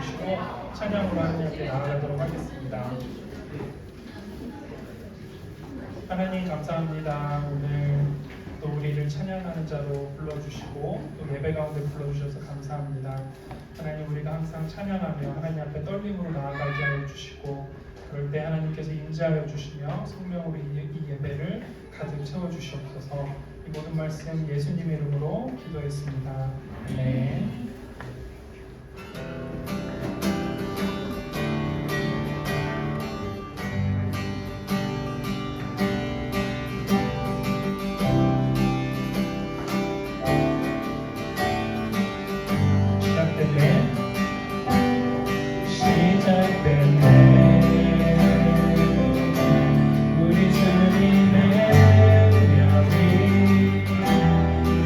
주시고 찬양으로 하나님 앞에 나아가도록 하겠습니다. 하나님 감사합니다. 오늘 또 우리를 찬양하는 자로 불러주시고 또 예배 가운데 불러주셔서 감사합니다. 하나님 우리가 항상 찬양하며 하나님 앞에 떨림으로 나아가게 하여 주시고 그럴 때 하나님께서 인자하여 주시며 성령으로 이 예배를 가득 채워주시옵소서. 이 모든 말씀 예수님의 이름으로 기도했습니다. 아멘.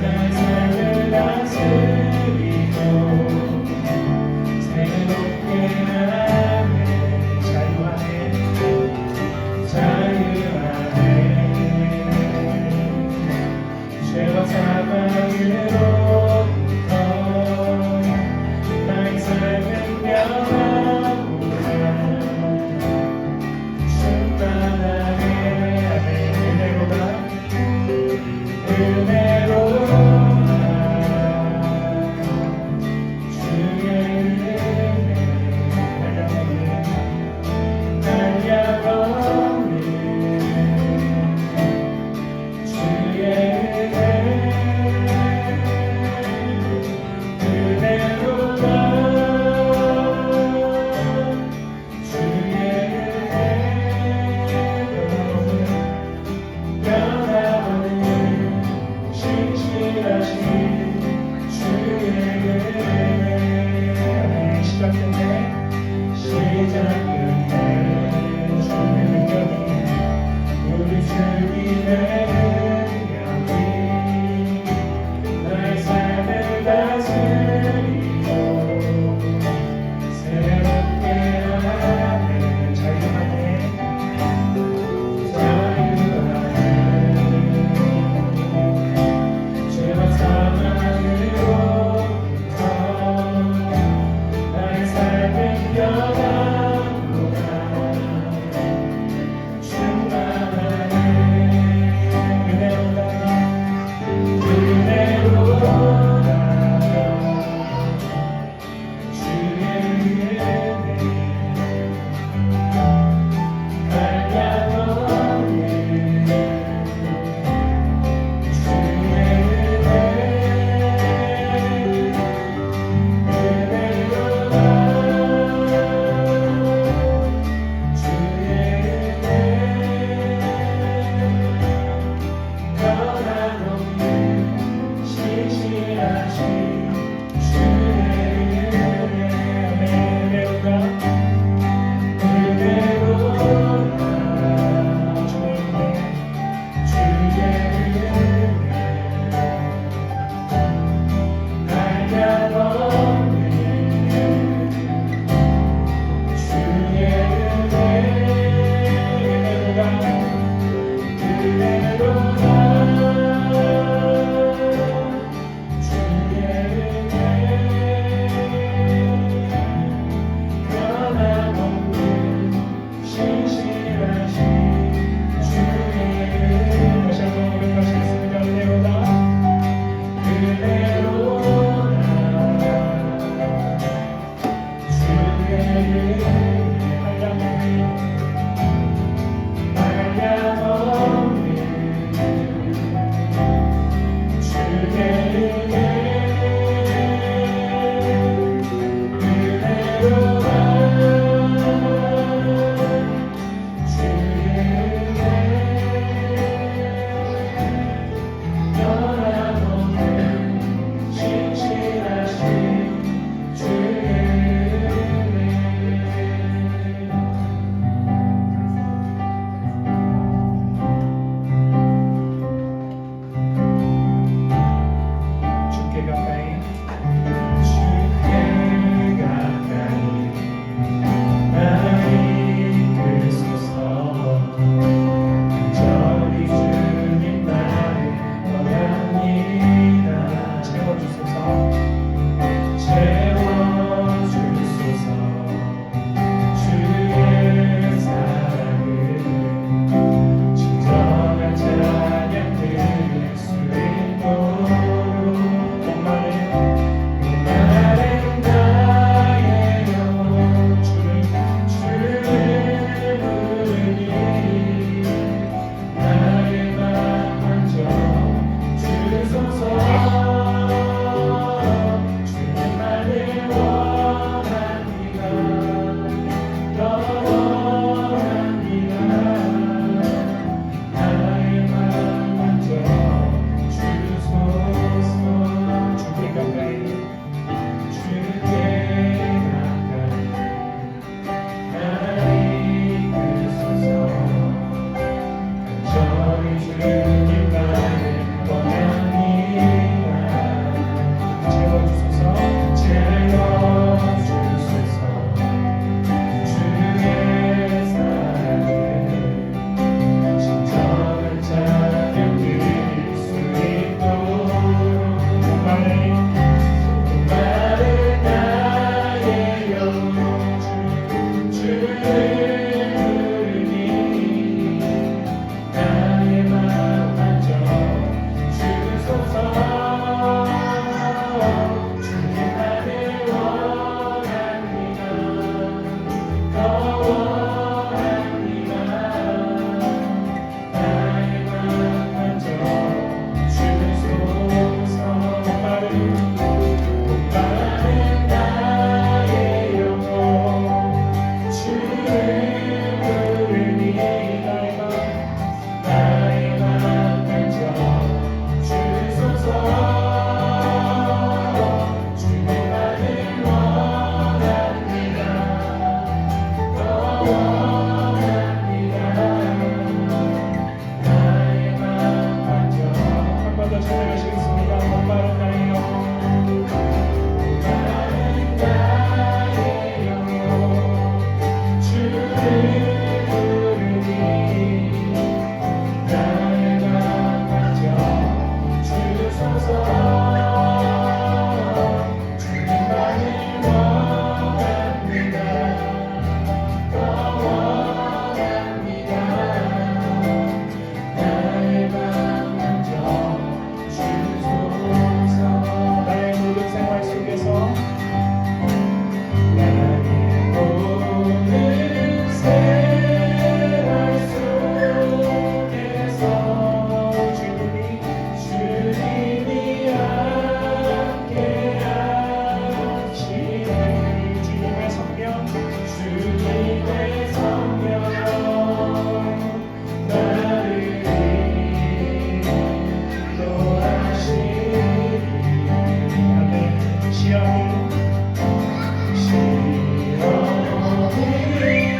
날 살을 다스리네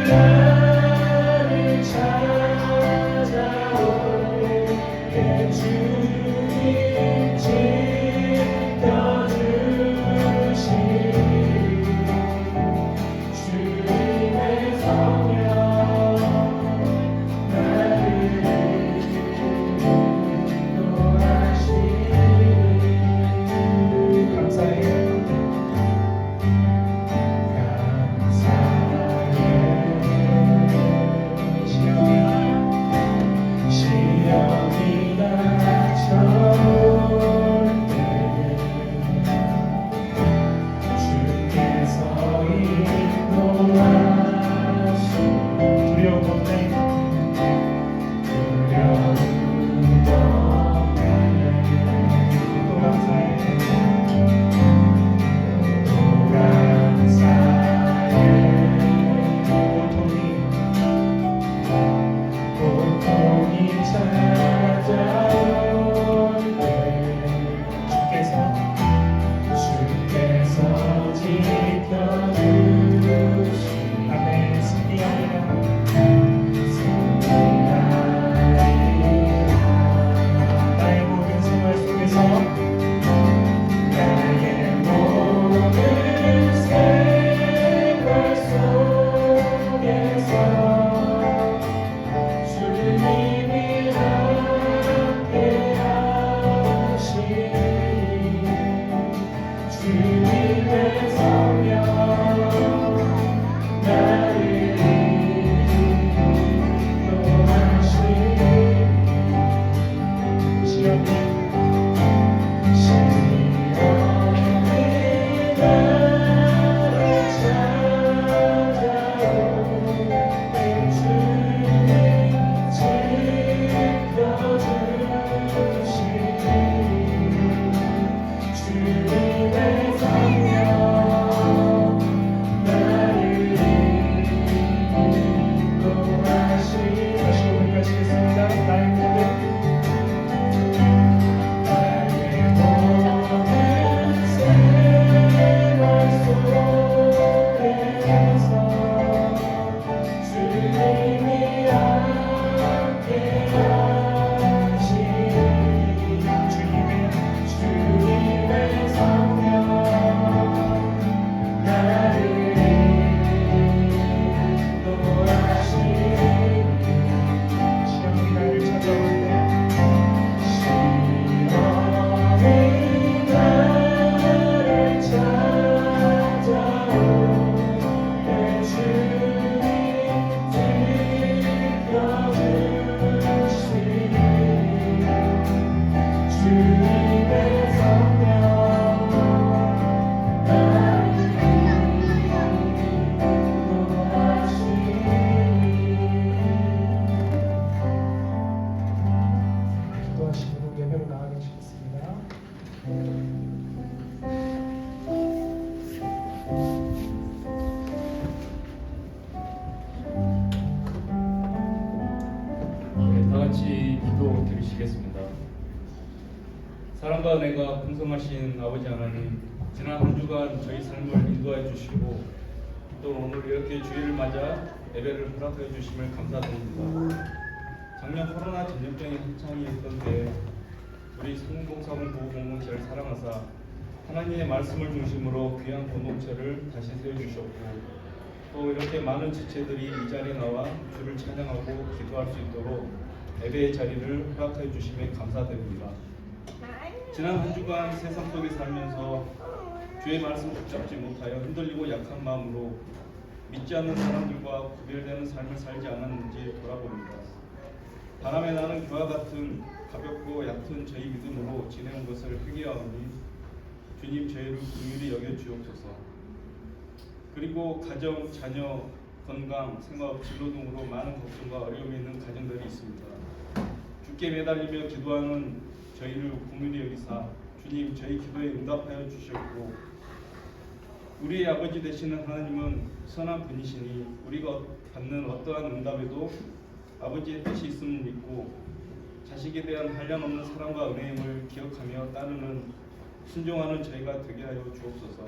나를 찾아올 때 주님 지켜주시니 주님의 성령 나를 인도하시니 감사해요. 시험이 닥쳐올 때 주께서 인도하시니 두려움 없네 두려움 없네 또 감사해 또 감사해 고통이 찾아올 때 주께서 지켜주시니 아멘 승리하리라 나의 모든 생활 속에서 나의 모든 생활 속에서 주님이 함께하시니 주님의 성령 나를 인도하시니 시험이 나를 찾아올 때 주님 지켜주시니 주님의 성령 나를 인도하시니 다시 고백하시겠습니다 나의 모든 생활 속에서 주님이 함께하시니 주님의 성령 나를 인도하시니 시험이 나를 찾아올 때 시험이 나를 찾아올 때 주님 지켜주시니 주님의 성령 나를 인도하시니 기도하시고 예배로 나아가시겠습니다. 다 같이 기도 드리시겠습니다. 사랑과 은혜가 풍성하신 아버지 하나님, 지난 한 주간 저희 삶을 인도해 주시고 또 오늘 이렇게 주일을 맞아 예배를 허락해 주심을 감사드립니다. 작년 코로나 전염병이 한창이었던 때 우리 성공봉사원 구호공동체를 사랑하사 하나님의 말씀을 중심으로 귀한 공동체를 다시 세워주셨고 또 이렇게 많은 지체들이 이 자리에 나와 주를 찬양하고 기도할 수 있도록 예배의 자리를 허락해 주심에 감사드립니다. 지난 한 주간 세상 속에 살면서 주의 말씀 붙잡지 못하여 흔들리고 약한 마음으로 믿지 않는 사람들과 구별되는 삶을 살지 않았는지 돌아봅니다. 바람에 나는 그와 같은 가볍고 얕은 저희 믿음으로 지내온 것을 회개하오니 주님 저희를 긍휼히 여겨 주옵소서. 그리고 가정, 자녀, 건강, 생업, 진로 등으로 많은 걱정과 어려움이 있는 가정들이 있습니다. 주께 매달리며 기도하는 저희를 긍휼히 여기사 주님 저희 기도에 응답하여 주셨고 우리의 아버지 되시는 하나님은 선한 분이시니 우리가 받는 어떠한 응답에도 아버지의 뜻이 있음을 믿고 자식에 대한 한량없는 사랑과 은혜임을 기억하며 따르는 순종하는 저희가 되게 하여 주옵소서.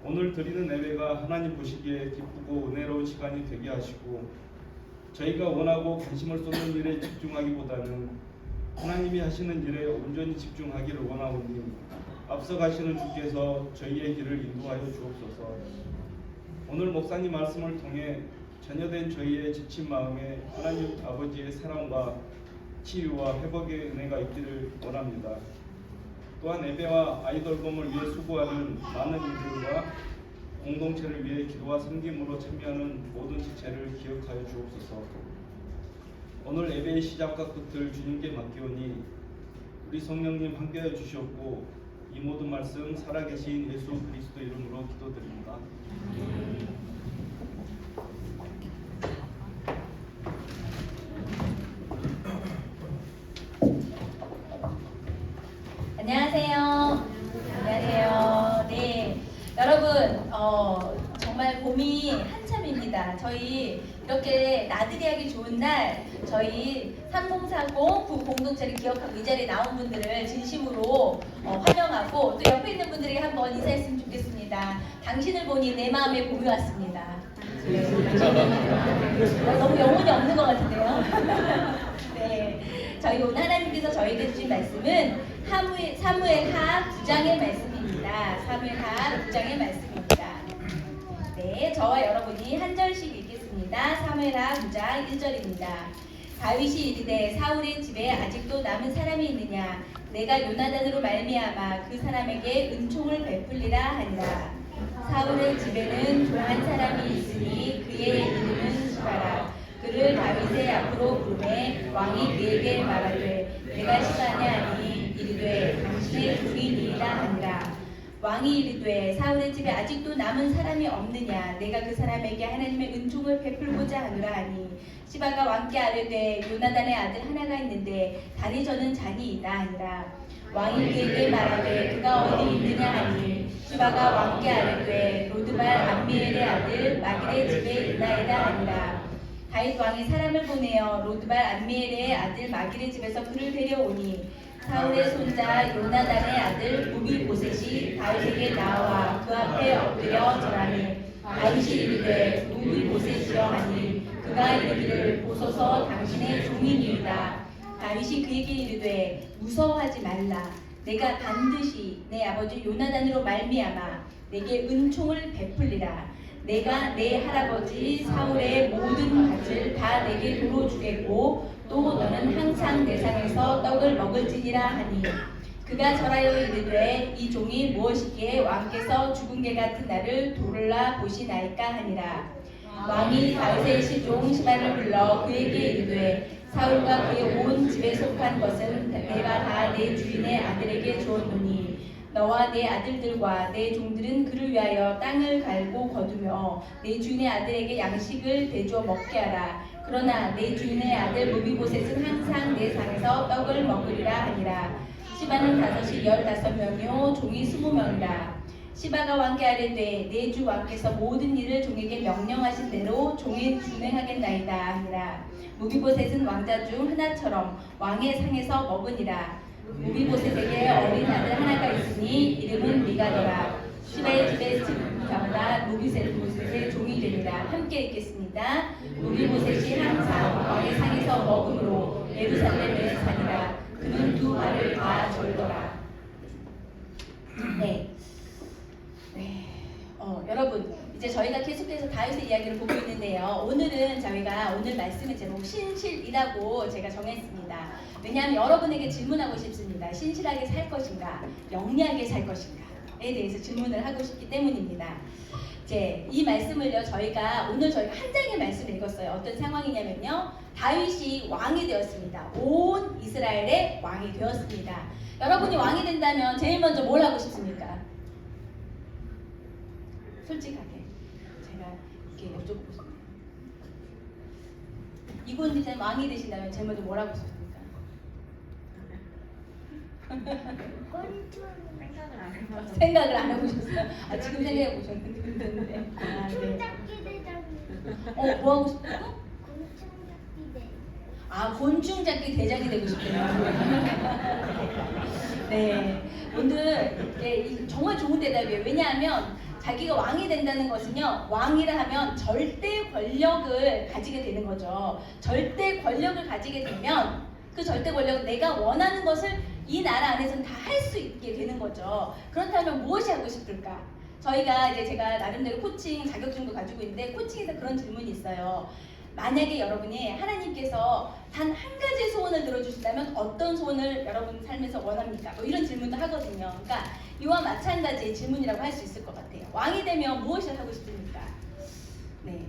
오늘 드리는 예배가 하나님 보시기에 기쁘고 은혜로운 시간이 되게 하시고 저희가 원하고 관심을 쏟는 일에 집중하기보다는 하나님이 하시는 일에 온전히 집중하기를 원하오니 앞서 가시는 주께서 저희의 길을 인도하여 주옵소서. 오늘 목사님 말씀을 통해 전여된 저희의 지친 마음에 하나님 아버지의 사랑과 치유와 회복의 은혜가 있기를 원합니다. 또한 예배와 아이돌봄을 위해 수고하는 많은 이들과 공동체를 위해 기도와 섬김으로 참여하는 모든 지체를 기억하여 주옵소서. 오늘 예배의 시작과 끝을 주님께 맡기오니 우리 성령님 함께하여 주시옵고 이 모든 말씀 살아계신 예수 그리스도 이름으로 기도드립니다. 안녕하세요. 안녕하세요. 네, 여러분 정말 봄이 한참입니다. 저희 이렇게 나들이 하기 좋은 날 저희 3040 그 공동체를 기억하고 이 자리에 나온 분들을 진심으로 환영하고 또 옆에 있는 분들에게 한번 인사했으면 좋겠습니다. 당신을 보니 내 마음에 봄이 왔습니다. 너무 영혼이 없는 것 같은데요. 네, 저희 오늘 하나님께서 저에게 주신 말씀은 사무엘하 9장의 말씀입니다. 사무엘하 9장의 말씀입니다. 네, 저와 여러분이 한 절씩 읽겠습니다. 사무엘하 9장 1절입니다. 다윗이 이르되 사울의 집에 아직도 남은 사람이 있느냐? 내가 요나단으로 말미암아 그 사람에게 은총을 베풀리라 하니라. 사울의 집에는 종 한 사람이 있으니 그의 이름은 시바라. 그를 다윗의 앞으로 부르매 왕이 그에게 말하되 내가 시바냐 하니 이르되 당신의 종이니이다 하니라. 왕이 이르되 사울의 집에 아직도 남은 사람이 없느냐? 내가 그 사람에게 하나님의 은총을 베풀고자 하노라 하니 시바가 왕께 아뢰되 요나단의 아들 하나가 있는데 다리 저는 잔이이다 하니라. 왕이 그에게 말하되 그가 어디 있느냐 하니 시바가 왕께 아뢰되 로드발 암미엘의 아들 마길의 집에 있나이다 하니라. 다윗 왕이 사람을 보내어 로드발 암미엘의 아들 마길의 집에서 그를 데려오니 사울의 손자 요나단의 아들 무비보셋이 다윗에게 나와 그 앞에 엎드려 절하니 다윗이 이르되 무비보셋이여 하니 그가 이르기를 보소서 당신의 종이니이다. 다윗이 그에게 이르되 무서워하지 말라. 내가 반드시 내 아버지 요나단으로 말미암아 내게 은총을 베풀리라. 내가 내 할아버지 사울의 모든 밭을 다 내게 도로 주겠고 또 너는 항상 내 상에서 떡을 먹을지니라 하니 그가 절하여 이르되 이 종이 무엇이기에 왕께서 죽은 개 같은 나를 돌라 보시나이까 하니라. 왕이 다윗의 시종 시바를 불러 그에게 이르되 사울과 그의 온 집에 속한 것은 내가 다 내 주인의 아들에게 주었노니 너와 내 아들들과 내 종들은 그를 위하여 땅을 갈고 거두며 내 주인의 아들에게 양식을 대주어 먹게 하라. 그러나 내 주인의 아들 무비보셋은 항상 내 상에서 떡을 먹으리라 하니라. 시바는 다섯이 15명이요 종이 20명이라. 시바가 왕께 아뢰되 내 주 왕께서 모든 일을 종에게 명령하신 대로 종이 준행하겠나이다 하니라. 무비보셋은 왕자 중 하나처럼 왕의 상에서 먹으니라. 무비보셋에게 어린 아들 하나가 있으니 이름은 미가더라. 시바의 집에 집자마다 무비보셋의 종이 되니라. 함께 읽겠습니다. 무비보셋이 항상 왕의 상에서 먹음으로 예루살렘에 사니라. 그는 두 발을 다 절더라. 네. 여러분 이제 저희가 계속해서 다윗의 이야기를 보고 있는데요. 오늘은 저희가 오늘 말씀의 제목 신실이라고 제가 정했습니다. 왜냐하면 여러분에게 질문하고 싶습니다. 신실하게 살 것인가, 영리하게 살 것인가에 대해서 질문을 하고 싶기 때문입니다. 이제 이 말씀을요 오늘 저희가 한 장의 말씀을 읽었어요. 어떤 상황이냐면요, 다윗이 왕이 되었습니다. 온 이스라엘의 왕이 되었습니다. 여러분이 왕이 된다면 제일 먼저 뭘 하고 싶습니까? 솔직하게 제가 이렇게 여쭤보고 싶네요. 이권 기자님 왕이 되신다면 제일 먼저 뭘 하고 싶습니까? 생각을 안 해보셨어요? 지금 생각해 보셨는데. 총잡기 대장. 뭐 하고 싶다고? 총잡기 대. 아, 곤충 잡기 대장이 되고 싶대요. 네, 오늘 정말 좋은 대답이에요. 왜냐하면 자기가 왕이 된다는 것은요, 왕이라 하면 절대 권력을 가지게 되는 거죠. 절대 권력을 가지게 되면 그 절대 권력은 내가 원하는 것을 이 나라 안에서는 다 할 수 있게 되는 거죠. 그렇다면 무엇이 하고 싶을까? 저희가 이제 제가 나름대로 코칭 자격증도 가지고 있는데 코칭에서 그런 질문이 있어요. 만약에 여러분이 하나님께서 단 한 가지 소원을 들어주신다면 어떤 소원을 여러분 삶에서 원합니까? 뭐 이런 질문도 하거든요. 그러니까 이와 마찬가지의 질문이라고 할 수 있을 것 같아요. 왕이 되면 무엇을 하고 싶습니까? 네.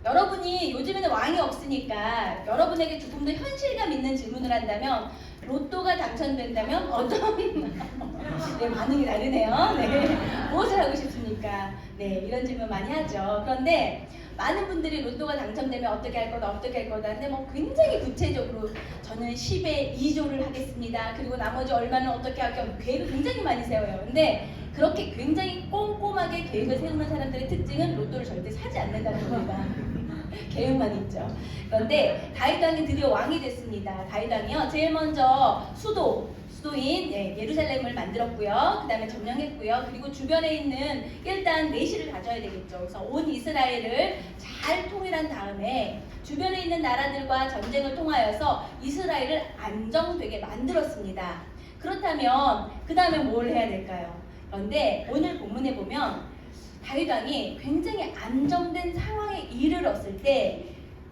여러분이 요즘에는 왕이 없으니까 여러분에게 조금 더 현실감 있는 질문을 한다면 로또가 당첨된다면 어떤 네, 반응이 다르네요. 네. 무엇을 하고 싶습니까? 네, 이런 질문 많이 하죠. 그런데 많은 분들이 로또가 당첨되면 어떻게 할 거다, 어떻게 할 거다. 근데 뭐 굉장히 구체적으로 저는 10에 2조를 하겠습니다. 그리고 나머지 얼마는 어떻게 할게요. 계획을 굉장히 많이 세워요. 근데 그렇게 굉장히 꼼꼼하게 계획을 세우는 사람들의 특징은 로또를 절대 사지 않는다는 겁니다. 계획만 있죠. 그런데 다윗 왕이 드디어 왕이 됐습니다. 다윗 왕이요, 제일 먼저 수도인 예루살렘을 만들었고요. 그 다음에 점령했고요. 그리고 주변에 있는 일단 내시를 가져야 되겠죠. 그래서 온 이스라엘을 잘 통일한 다음에 주변에 있는 나라들과 전쟁을 통하여서 이스라엘을 안정되게 만들었습니다. 그렇다면 그 다음에 뭘 해야 될까요? 그런데 오늘 본문에 보면 다윗 왕이 굉장히 안정된 상황에 이르렀을 때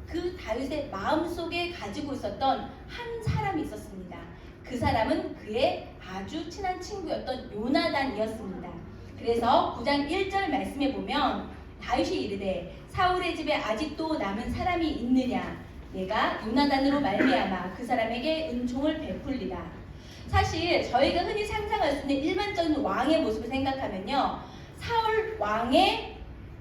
그 다윗의 마음속에 가지고 있었던 한 사람이 있었습니다. 그 사람은 그의 아주 친한 친구였던 요나단이었습니다. 그래서 9장 1절 말씀에 보면 다윗이 이르되 사울의 집에 아직도 남은 사람이 있느냐, 내가 요나단으로 말미암아 그 사람에게 은총을 베풀리라. 사실 저희가 흔히 상상할 수 있는 일반적인 왕의 모습을 생각하면요, 사울 왕의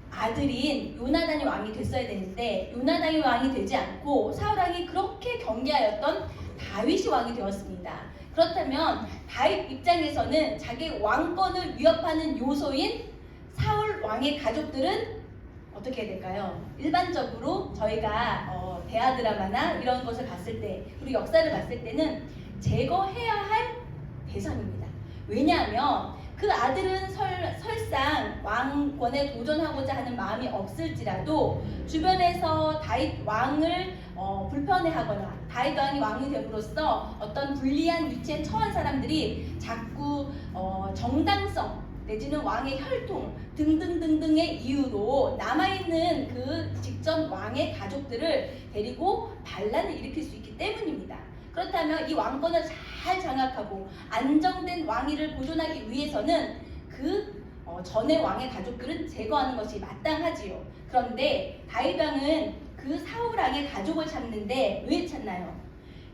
아들인 요나단이 왕이 됐어야 되는데 요나단이 왕이 되지 않고 사울 왕이 그렇게 경계하였던 다윗이 왕이 되었습니다. 그렇다면 다윗 입장에서는 자기 왕권을 위협하는 요소인 사울 왕의 가족들은 어떻게 해야 될까요? 일반적으로 저희가 대하 드라마나 이런 것을 봤을 때, 그리고 역사를 봤을 때는 제거해야 할 대상입니다. 왜냐하면 그 아들은 설상 왕권에 도전하고자 하는 마음이 없을지라도 주변에서 다윗 왕을 불편해하거나 다윗 왕이 왕이 됨으로써 어떤 불리한 위치에 처한 사람들이 자꾸 정당성 내지는 왕의 혈통 등등등등의 이유로 남아있는 그 직전 왕의 가족들을 데리고 반란을 일으킬 수 있기 때문입니다. 그렇다면 이 왕권을 잘 장악하고 안정된 왕위를 보존하기 위해서는 그 전의 왕의 가족들은 제거하는 것이 마땅하지요. 그런데 다윗 왕은 그 사울 왕의 가족을 찾는데 왜 찾나요?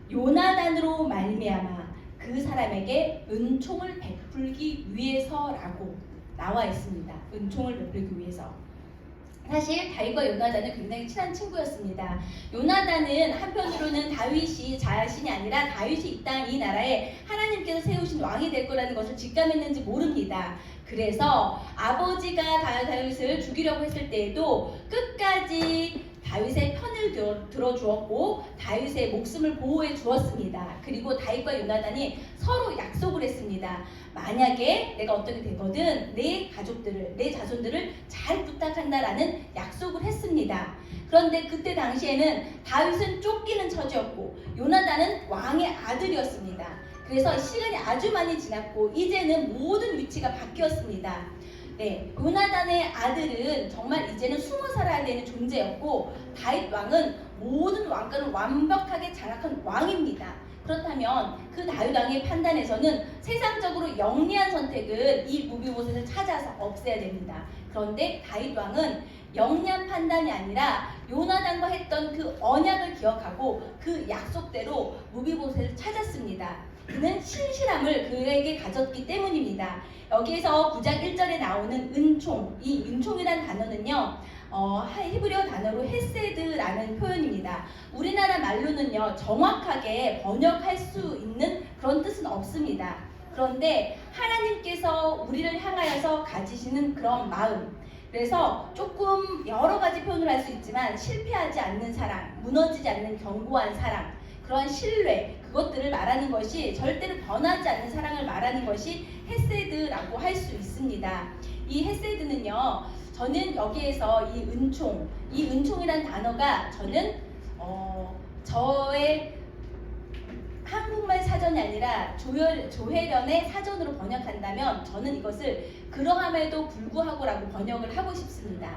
요나단으로 말미암아 그 사람에게 은총을 베풀기 위해서라고 나와 있습니다. 은총을 베풀기 위해서. 사실 다윗과 요나단은 굉장히 친한 친구였습니다. 요나단은 한편으로는 다윗이 자신이 아니라 다윗이 이 나라에 하나님께서 세우신 왕이 될 거라는 것을 직감했는지 모릅니다. 그래서 아버지가 다윗을 죽이려고 했을 때에도 끝까지 다윗의 편을 들어주었고 다윗의 목숨을 보호해 주었습니다. 그리고 다윗과 요나단이 서로 약속을 했습니다. 만약에 내가 어떻게 되거든 내 가족들을, 내 자손들을 잘 부탁한다라는 약속을 했습니다. 그런데 그때 당시에는 다윗은 쫓기는 처지였고 요나단은 왕의 아들이었습니다. 그래서 시간이 아주 많이 지났고 이제는 모든 위치가 바뀌었습니다. 네, 요나단의 아들은 정말 이제는 숨어 살아야 되는 존재였고 다윗 왕은 모든 왕권을 완벽하게 장악한 왕입니다. 그렇다면 그 다윗 왕의 판단에서는 세상적으로 영리한 선택은 이 무비보셋을 찾아서 없애야 됩니다. 그런데 다윗 왕은 영리한 판단이 아니라 요나단과 했던 그 언약을 기억하고 그 약속대로 무비보셋을 찾았습니다. 그는 신실함을 그에게 가졌기 때문입니다. 여기에서 9장 1절에 나오는 은총, 이 은총이라는 단어는요, 히브리어 단어로 헤세드라는 표현입니다. 우리나라 말로는요, 정확하게 번역할 수 있는 그런 뜻은 없습니다. 그런데 하나님께서 우리를 향하여서 가지시는 그런 마음, 그래서 조금 여러 가지 표현을 할 수 있지만 실패하지 않는 사랑, 무너지지 않는 견고한 사랑, 그러한 신뢰, 그것들을 말하는 것이 절대로 변하지 않는 사랑을 말하는 것이 헤세드라고 할 수 있습니다. 이 헤세드는요, 저는 여기에서 이 은총이란 단어가 저는 저의 한국말 사전이 아니라 조혜련의 사전으로 번역한다면 저는 이것을 그러함에도 불구하고라고 번역을 하고 싶습니다.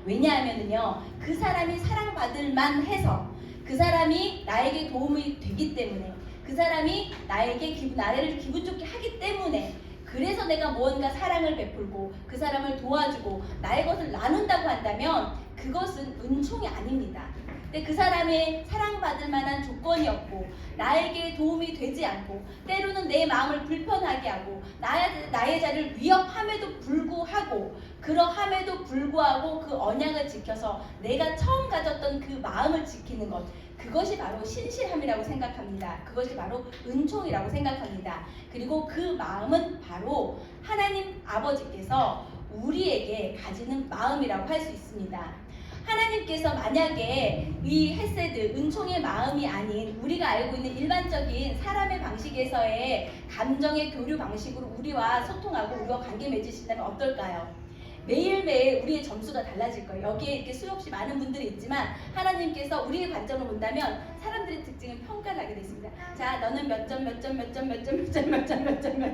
왜냐하면요, 그 사람이 사랑받을 만해서, 그 사람이 나에게 도움이 되기 때문에, 그 사람이 나를 기분 좋게 하기 때문에, 그래서 내가 무언가 사랑을 베풀고 그 사람을 도와주고 나의 것을 나눈다고 한다면 그것은 은총이 아닙니다. 근데 그 사람의 사랑받을 만한 조건이 없고 나에게 도움이 되지 않고 때로는 내 마음을 불편하게 하고 나의 자리를 위협함에도 불구하고 그러함에도 불구하고 그 언약을 지켜서 내가 처음 가졌던 그 마음을 지키는 것, 그것이 바로 신실함이라고 생각합니다. 그것이 바로 은총이라고 생각합니다. 그리고 그 마음은 바로 하나님 아버지께서 우리에게 가지는 마음이라고 할 수 있습니다. 하나님께서 만약에 이 헤세드, 은총의 마음이 아닌 우리가 알고 있는 일반적인 사람의 방식에서의 감정의 교류 방식으로 우리와 소통하고 우리와 관계 맺으신다면 어떨까요? 매일매일 우리의 점수가 달라질 거예요. 여기에 이렇게 수없이 많은 분들이 있지만 하나님께서 우리의 관점을 본다면 사람들의 특징을 평가를 하게 되어 있습니다. 자, 너는 몇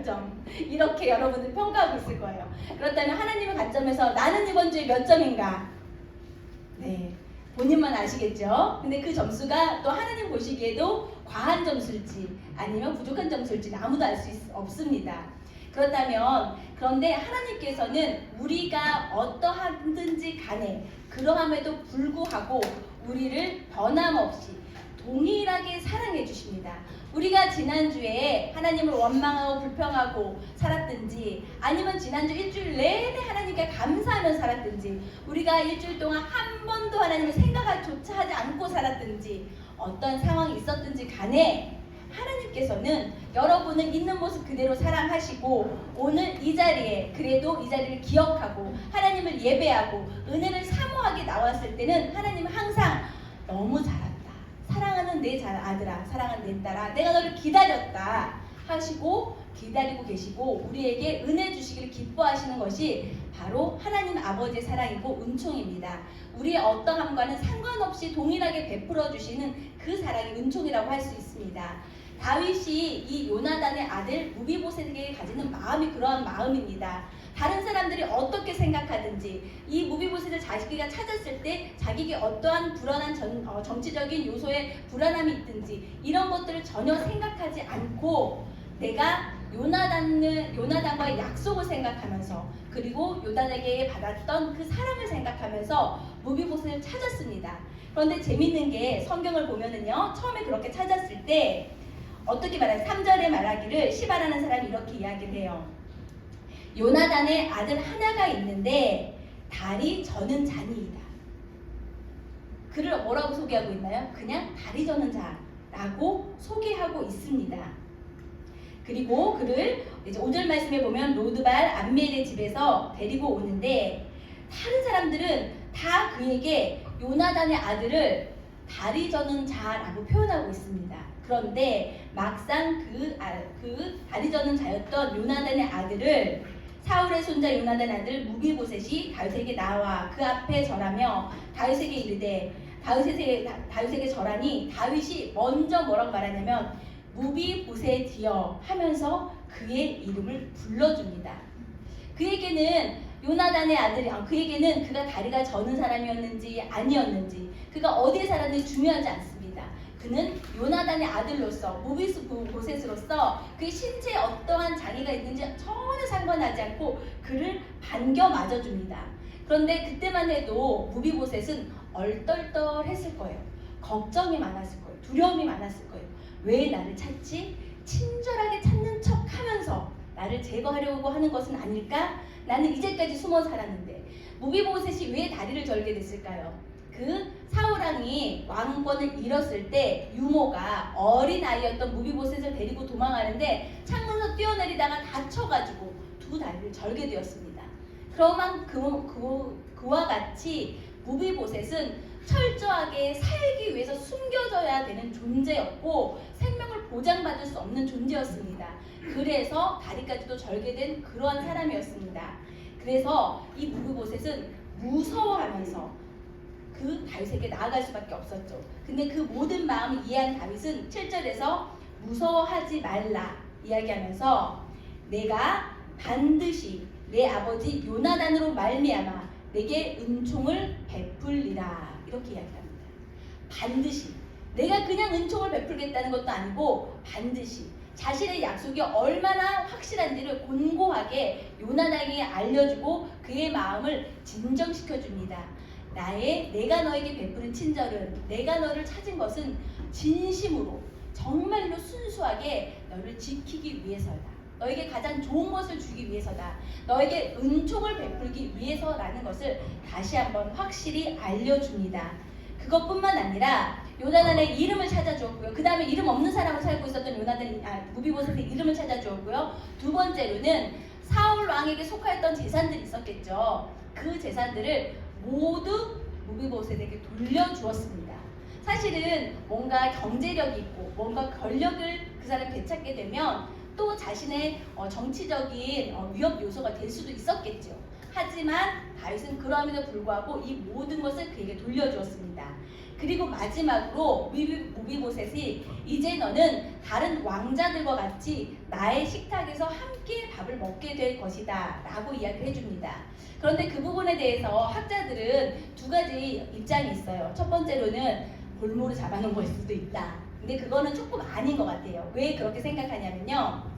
점 이렇게 여러분들 평가하고 있을 거예요. 그렇다면 하나님의 관점에서 나는 이번 주에 몇 점인가? 네, 본인만 아시겠죠? 근데 그 점수가 또 하나님 보시기에도 과한 점수일지 아니면 부족한 점수일지는 아무도 알 수 없습니다. 그런데 하나님께서는 우리가 어떠하든지 간에 그러함에도 불구하고 우리를 변함없이 동일하게 사랑해 주십니다. 우리가 지난주에 하나님을 원망하고 불평하고 살았든지 아니면 지난주 일주일 내내 하나님께 감사하며 살았든지 우리가 일주일 동안 한 번도 하나님을 생각조차 하지 않고 살았든지 어떤 상황이 있었든지 간에 하나님께서는 여러분을 있는 모습 그대로 사랑하시고 오늘 이 자리에 그래도 이 자리를 기억하고 하나님을 예배하고 은혜를 사모하게 나왔을 때는 하나님은 항상 너무 잘한다, 사랑하는 내 아들아, 사랑하는 내 딸아, 내가 너를 기다렸다 하시고 기다리고 계시고 우리에게 은혜 주시기를 기뻐하시는 것이 바로 하나님 아버지의 사랑이고 은총입니다. 우리의 어떠함과는 상관없이 동일하게 베풀어 주시는 그 사랑이 은총이라고 할 수 있습니다. 다윗이 이 요나단의 아들 무비보셋에게 가지는 마음이 그러한 마음입니다. 다른 사람들이 어떻게 생각하든지 이 무비보셋을 자기가 찾았을 때 자기에게 어떠한 불안한 정치적인 요소에 불안함이 있든지 이런 것들을 전혀 생각하지 않고 내가 요나단과의 약속을 생각하면서 그리고 요나단에게 받았던 그 사랑을 생각하면서 무비보셋을 찾았습니다. 그런데 재밌는 게 성경을 보면은요, 처음에 그렇게 찾았을 때 어떻게 말하냐, 3절에 말하기를 시바라는 사람이 이렇게 이야기를 해요. 요나단의 아들 하나가 있는데 다리 저는 자니이다. 그를 뭐라고 소개하고 있나요? 그냥 다리 저는 자라고 소개하고 있습니다. 그리고 그를 이제 5절 말씀에 보면 로드발 암멜의 집에서 데리고 오는데 다른 사람들은 다 그에게 요나단의 아들을 다리 저는 자라고 표현하고 있습니다. 그런데 막상 그 다리 저는 자였던 요나단의 아들을 사울의 손자 요나단의 아들 무비보셋이 다윗에게 나와 그 앞에 절하며 다윗에게 이르되 다윗에게 절하니 다윗이 먼저 뭐라고 말하냐면 무비보셋이여 하면서 그의 이름을 불러줍니다. 그에게는 요나단의 아들이 그에게는 그가 다리가 저는 사람이었는지 아니었는지 그가 어디에 살았는지 중요하지 않습니다. 그는 요나단의 아들로서 무비보셋으로서 그의 신체에 어떠한 장애가 있는지 전혀 상관하지 않고 그를 반겨 맞아줍니다. 그런데 그때만 해도 무비보셋은 얼떨떨했을 거예요. 걱정이 많았을 거예요. 두려움이 많았을 거예요. 왜 나를 찾지? 친절하게 찾는 척 하면서 나를 제거하려고 하는 것은 아닐까? 나는 이제까지 숨어 살았는데. 무비보셋이 왜 다리를 절게 됐을까요? 그 사울왕이 왕권을 잃었을 때 유모가 어린 아이였던 무비보셋을 데리고 도망하는데 창문에서 뛰어내리다가 다쳐가지고 두 다리를 절게 되었습니다. 그러면 그와 같이 무비보셋은 철저하게 살기 위해서 숨겨져야 되는 존재였고 생명을 보장받을 수 없는 존재였습니다. 그래서 다리까지도 절개된 그러한 사람이었습니다. 그래서 이 무비보셋은 무서워하면서 그 다윗에게 나아갈 수밖에 없었죠. 근데 그 모든 마음을 이해한 다윗은 7절에서 무서워하지 말라 이야기하면서 내가 반드시 내 아버지 요나단으로 말미암아 내게 은총을 베풀리라 이렇게 이야기합니다. 반드시 내가 그냥 은총을 베풀겠다는 것도 아니고 반드시 자신의 약속이 얼마나 확실한지를 곤고하게 요나단에게 알려주고 그의 마음을 진정시켜 줍니다. 내가 너에게 베푸는 친절은 내가 너를 찾은 것은 진심으로 정말로 순수하게 너를 지키기 위해서다. 너에게 가장 좋은 것을 주기 위해서다. 너에게 은총을 베풀기 위해서라는 것을 다시 한번 확실히 알려줍니다. 그것뿐만 아니라 요나단의 이름을 찾아주었고요. 그 다음에 이름 없는 사람으로 살고 있었던 무비보셋의 이름을 찾아주었고요. 두 번째로는 사울 왕에게 속하였던 재산들이 있었겠죠. 그 재산들을 모두 무비보셋에게 돌려주었습니다. 사실은 뭔가 경제력이 있고 뭔가 권력을 그 사람이 되찾게 되면 또 자신의 정치적인 위협 요소가 될 수도 있었겠죠. 하지만 다윗은 그럼에도 불구하고 이 모든 것을 그에게 돌려주었습니다. 그리고 마지막으로 무비보셋이 이제 너는 다른 왕자들과 같이 나의 식탁에서 함께 밥을 먹게 될 것이다 라고 이야기를 해줍니다. 그런데 그 부분에 대해서 학자들은 두 가지 입장이 있어요. 첫 번째로는 볼모로 잡아놓은 걸 수도 있다. 근데 그거는 조금 아닌 것 같아요. 왜 그렇게 생각하냐면요.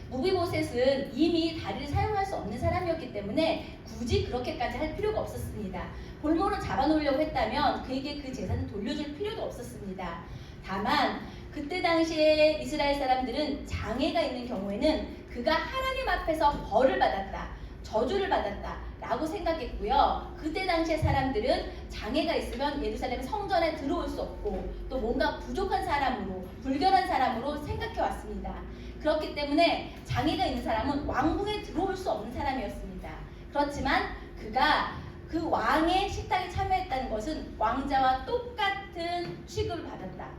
무비보셋은 이미 다리를 사용할 수 없는 사람이었기 때문에 굳이 그렇게까지 할 필요가 없었습니다. 볼모로 잡아놓으려고 했다면 그에게 그 재산을 돌려줄 필요도 없었습니다. 다만 그때 당시에 이스라엘 사람들은 장애가 있는 경우에는 그가 하나님 앞에서 벌을 받았다, 저주를 받았다 라고 생각했고요. 그때 당시에 사람들은 장애가 있으면 예루살렘 성전에 들어올 수 없고 또 뭔가 부족한 사람으로, 불결한 사람으로 생각해 왔습니다. 그렇기 때문에 장애가 있는 사람은 왕궁에 들어올 수 없는 사람이었습니다. 그렇지만 그가 그 왕의 식탁에 참여했다는 것은 왕자와 똑같은 취급을 받았다.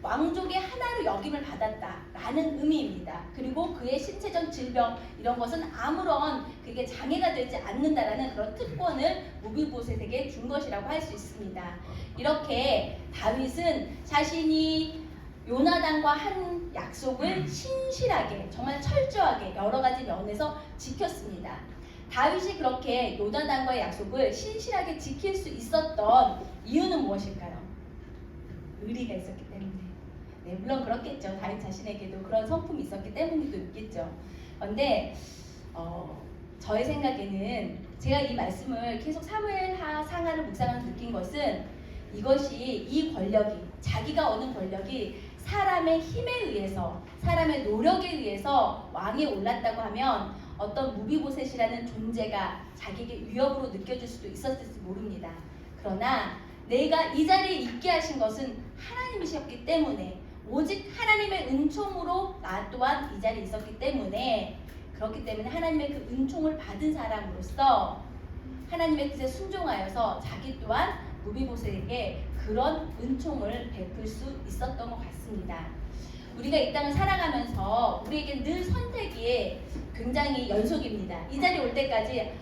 왕족의 하나로 여김을 받았다라는 의미입니다. 그리고 그의 신체적 질병 이런 것은 아무런 그게 장애가 되지 않는다라는 그런 특권을 무비보셋에게 준 것이라고 할 수 있습니다. 이렇게 다윗은 자신이 요나단과 한 약속을 신실하게 정말 철저하게 여러 가지 면에서 지켰습니다. 다윗이 그렇게 요나단과의 약속을 신실하게 지킬 수 있었던 이유는 무엇일까요? 의리가 있었기 때문에. 네, 물론 그렇겠죠. 다윗 자신에게도 그런 성품이 있었기 때문이도 있겠죠. 그런데 저의 생각에는 제가 이 말씀을 계속 사무엘하 상하를 묵상하면서 느낀 것은 이것이 이 권력이 자기가 얻은 권력이 사람의 힘에 의해서 사람의 노력에 의해서 왕에 올랐다고 하면 어떤 무비보셋이라는 존재가 자기에게 위협으로 느껴질 수도 있었을지 모릅니다. 그러나 내가 이 자리에 있게 하신 것은 하나님이셨기 때문에 오직 하나님의 은총으로 나 또한 이 자리에 있었기 때문에 그렇기 때문에 하나님의 그 은총을 받은 사람으로서 하나님의 뜻에 순종하여서 자기 또한 무비보셋에게 그런 은총을 베풀 수 있었던 것 같습니다. 우리가 이 땅을 살아가면서 우리에게 늘 선택이 굉장히 연속입니다. 이 자리에 올 때까지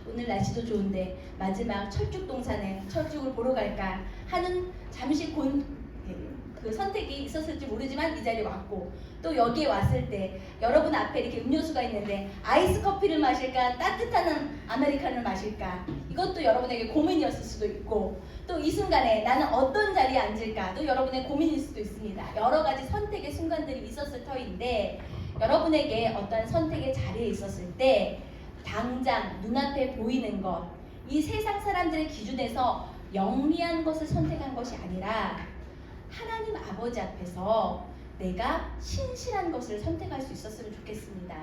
오늘 날씨도 좋은데 마지막 철쭉 동산에 철쭉을 보러 갈까 하는 잠시 그 선택이 있었을지 모르지만 이 자리에 왔고 또 여기에 왔을 때 여러분 앞에 이렇게 음료수가 있는데 아이스 커피를 마실까 따뜻한 아메리카노를 마실까 이것도 여러분에게 고민이었을 수도 있고 또 이 순간에 나는 어떤 자리에 앉을까 또 여러분의 고민일 수도 있습니다. 여러 가지 선택의 순간들이 있었을 터인데 여러분에게 어떤 선택의 자리에 있었을 때 당장 눈앞에 보이는 것, 이 세상 사람들의 기준에서 영리한 것을 선택한 것이 아니라 하나님 아버지 앞에서 내가 신실한 것을 선택할 수 있었으면 좋겠습니다.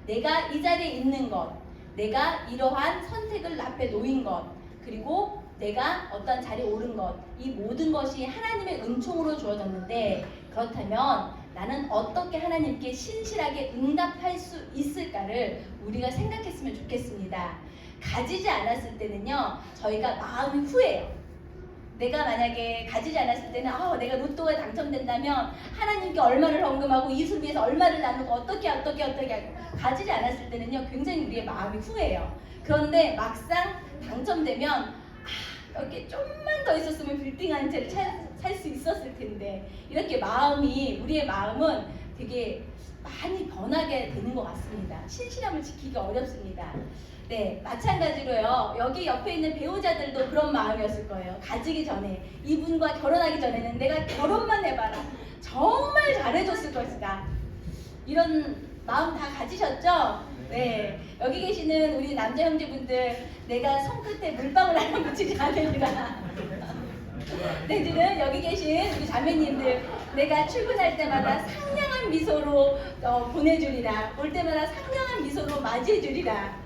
내가 이 자리에 있는 것, 내가 이러한 선택을 앞에 놓인 것, 그리고 내가 어떤 자리에 오른 것, 이 모든 것이 하나님의 은총으로 주어졌는데 그렇다면 나는 어떻게 하나님께 신실하게 응답할 수 있을까를 우리가 생각했으면 좋겠습니다. 가지지 않았을 때는요, 저희가 마음이 후회해요. 내가 만약에 가지지 않았을 때는 내가 로또가 당첨된다면 하나님께 얼마를 헌금하고 이웃을 위해서 얼마를 나누고 어떻게 하고 가지지 않았을 때는요 굉장히 우리의 마음이 후회해요. 그런데 막상 당첨되면 여기 좀만 더 있었으면 빌딩 한 채를 살 수 있었을 텐데 이렇게 우리의 마음은 되게 많이 변하게 되는 것 같습니다. 신실함을 지키기 어렵습니다. 네, 마찬가지로요. 여기 옆에 있는 배우자들도 그런 마음이었을 거예요. 가지기 전에, 이분과 결혼하기 전에는 내가 결혼만 해봐라. 정말 잘해줬을 것이다. 이런 마음 다 가지셨죠? 네, 여기 계시는 우리 남자 형제분들, 내가 손끝에 물방울 하나 묻히지 않으리라. 내지는 여기 계신 우리 자매님들, 내가 출근할 때마다 상냥한 미소로 보내주리라. 올 때마다 상냥한 미소로 맞이해주리라.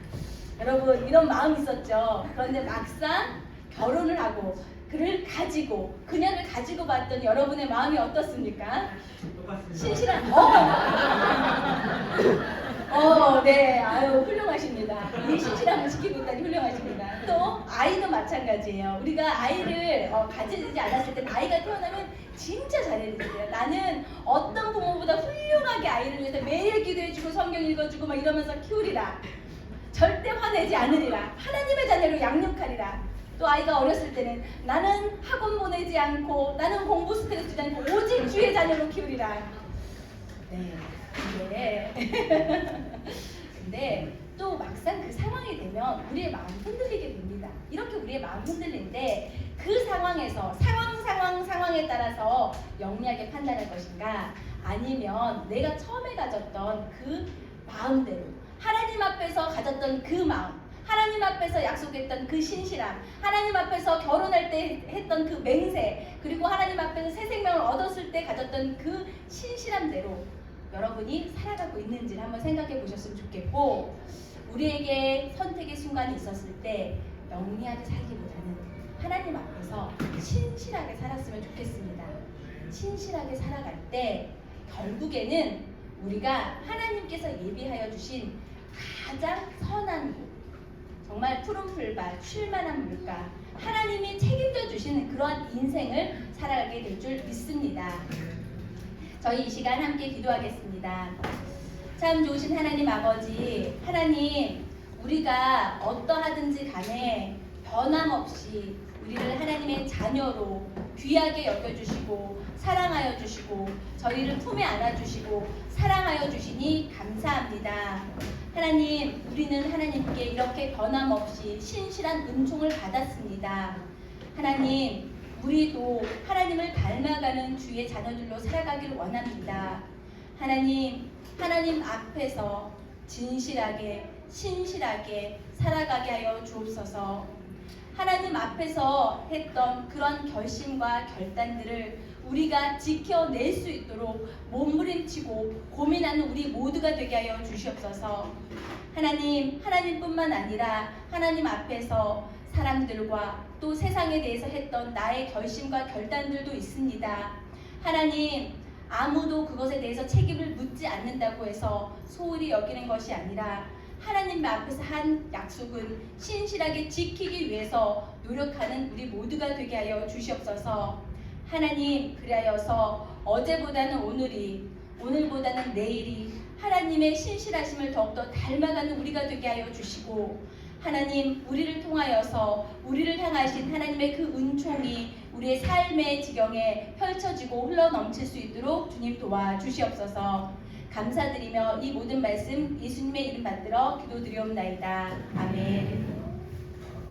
여러분 이런 마음 있었죠. 그런데 막상 결혼을 하고 그녀를 가지고 봤던 여러분의 마음이 어떻습니까? 신실한 네, 훌륭하십니다. 이 신실함을 지키고 있다니 훌륭하십니다. 또 아이도 마찬가지예요. 우리가 아이를 가지지 않았을 때 아이가 태어나면 진짜 잘해야 돼요. 나는 어떤 부모보다 훌륭하게 아이를 위해서 매일 기도해주고 성경 읽어주고 막 이러면서 키우리라. 절대 화내지 않으리라. 하나님의 자녀로 양육하리라. 또 아이가 어렸을 때는 나는 학원 보내지 않고 나는 공부 스트레스 주지 않고 오직 주의 자녀로 키우리라. 네. 근데 또 막상 그 상황이 되면 우리의 마음이 흔들리게 됩니다. 이렇게 우리의 마음이 흔들리는데 그 상황에서 상황에 따라서 영리하게 판단할 것인가, 아니면 내가 처음에 가졌던 그 마음대로 하나님 앞에서 가졌던 그 마음, 하나님 앞에서 약속했던 그 신실함, 하나님 앞에서 결혼할 때 했던 그 맹세, 그리고 하나님 앞에서 새 생명을 얻었을 때 가졌던 그 신실함대로 여러분이 살아가고 있는지를 한번 생각해 보셨으면 좋겠고, 우리에게 선택의 순간이 있었을 때 영리하게 살기보다는 하나님 앞에서 신실하게 살았으면 좋겠습니다. 신실하게 살아갈 때 결국에는 우리가 하나님께서 예비하여 주신 가장 선한 곳, 정말 푸른 풀밭, 쉴만한 물가, 하나님이 책임져 주시는 그러한 인생을 살아가게 될 줄 믿습니다. 저희 이 시간 함께 기도하겠습니다. 참 좋으신 하나님 아버지, 하나님, 우리가 어떠하든지 간에 변함없이 우리를 하나님의 자녀로 귀하게 여겨주시고 사랑하여 주시고 저희를 품에 안아주시고 사랑하여 주시니 감사합니다. 하나님, 우리는 하나님께 이렇게 변함없이 신실한 은총을 받았습니다. 하나님, 우리도 하나님을 닮아가는 주의 자녀들로 살아가기를 원합니다. 하나님 앞에서 진실하게 신실하게 살아가게 하여 주옵소서. 하나님 앞에서 했던 그런 결심과 결단들을 우리가 지켜낼 수 있도록 몸부림치고 고민하는 우리 모두가 되게 하여 주시옵소서. 하나님뿐만 아니라 하나님 앞에서 사람들과 또 세상에 대해서 했던 나의 결심과 결단들도 있습니다. 하나님, 아무도 그것에 대해서 책임을 묻지 않는다고 해서 소홀히 여기는 것이 아니라 하나님 앞에서 한 약속은 신실하게 지키기 위해서 노력하는 우리 모두가 되게 하여 주시옵소서. 하나님, 그리하여서 어제보다는 오늘보다는 내일이 하나님의 신실하심을 더욱더 닮아가는 우리가 되게 하여 주시고, 하나님, 우리를 통하여서 우리를 향하신 하나님의 그 은총이 우리의 삶의 지경에 펼쳐지고 흘러넘칠 수 있도록 주님 도와주시옵소서. 감사드리며 이 모든 말씀 예수님의 이름 받들어 기도드리옵나이다. 아멘.